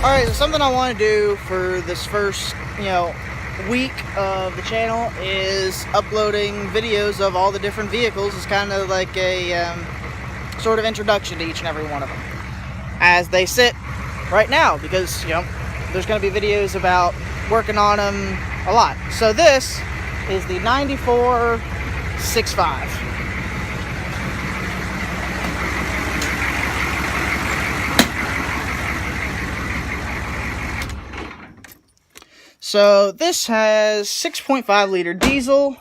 Alright, so something I want to do for this first, week of the channel is uploading videos of all the different vehicles. It's kind of like a sort of introduction to each and every one of them as they sit right now, because, there's going to be videos about working on them a lot. So this is the 9465. So this has 6.5 liter diesel.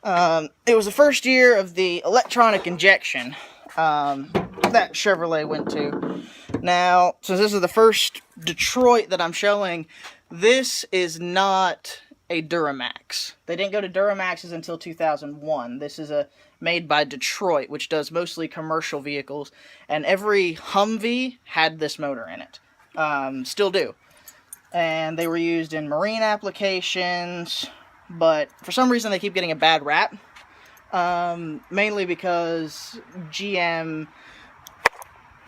It was the first year of the electronic injection that Chevrolet went to. Now, since this is the first Detroit that I'm showing, this is not a Duramax. They didn't go to Duramaxes until 2001. This is made by Detroit, which does mostly commercial vehicles, and every Humvee had this motor in it. Still do. And they were used in marine applications, but for some reason they keep getting a bad rap, mainly because GM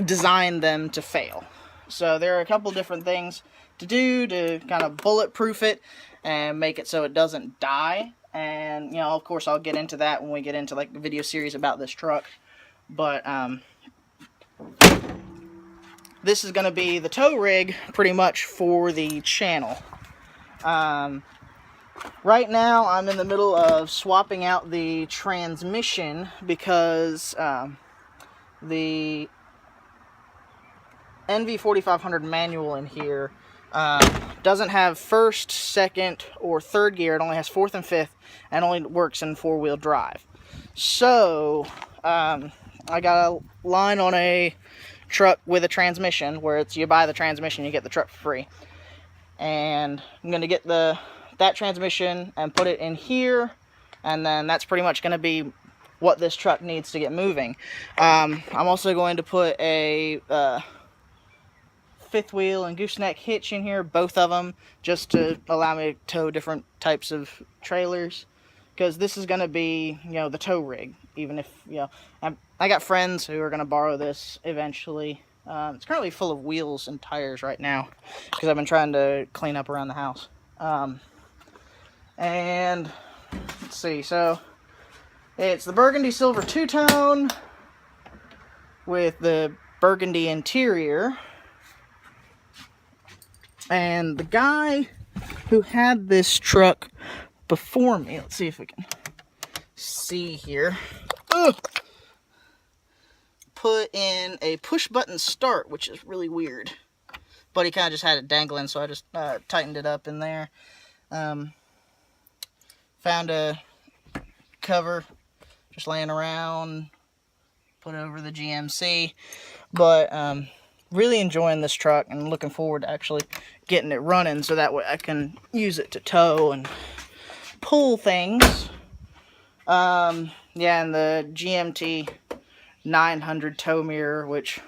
designed them to fail. So there are a couple different things to do to kind of bulletproof it and make it so it doesn't die. And, of course I'll get into that when we get into like the video series about this truck. But, this is going to be the tow rig pretty much for the channel. Right now I'm in the middle of swapping out the transmission because the NV4500 manual in here doesn't have first, second, or third gear. It only has fourth and fifth, and only works in four-wheel drive. So I got a line on a truck with a transmission where it's you buy the transmission, you get the truck for free. And I'm going to get that transmission and put it in here, and then that's pretty much going to be what this truck needs to get moving. I'm also going to put a fifth wheel and gooseneck hitch in here, both of them, just to allow me to tow different types of trailers, because this is going to be, the tow rig. Even if, I got friends who are going to borrow this eventually. It's currently full of wheels and tires right now, because I've been trying to clean up around the house. And, let's see, so, it's the burgundy silver two-tone with the burgundy interior. And the guy who had this truck before me, let's see if we can see here, put in a push button start, which is really weird, but he kind of just had it dangling, so I just tightened it up in there. Found a cover just laying around, put it over the GMC, but really enjoying this truck and looking forward to actually getting it running, so that way I can use it to tow and pull things. Yeah, and the GMT 900 tow mirror, which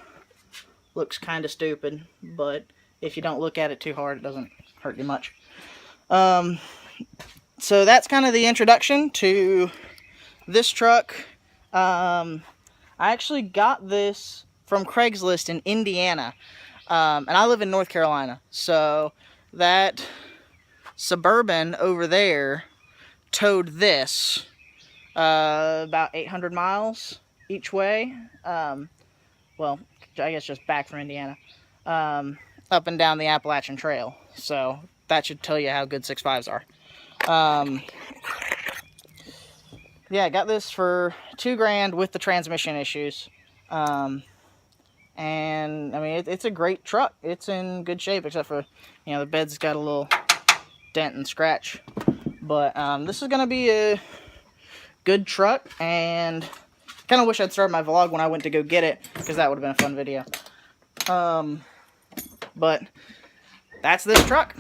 looks kind of stupid, but if you don't look at it too hard, it doesn't hurt you much. So that's kind of the introduction to this truck. I actually got this from Craigslist in Indiana, and I live in North Carolina, so that Suburban over there towed this about 800 miles each way. Well, I guess just back from Indiana, up and down the Appalachian Trail. So that should tell you how good 6.5s are. Yeah, I got this for $2,000 with the transmission issues. And I mean, it's a great truck. It's in good shape, except for, the bed's got a little dent and scratch. But this is going to be a good truck, and kind of wish I'd started my vlog when I went to go get it, because that would have been a fun video. But that's this truck.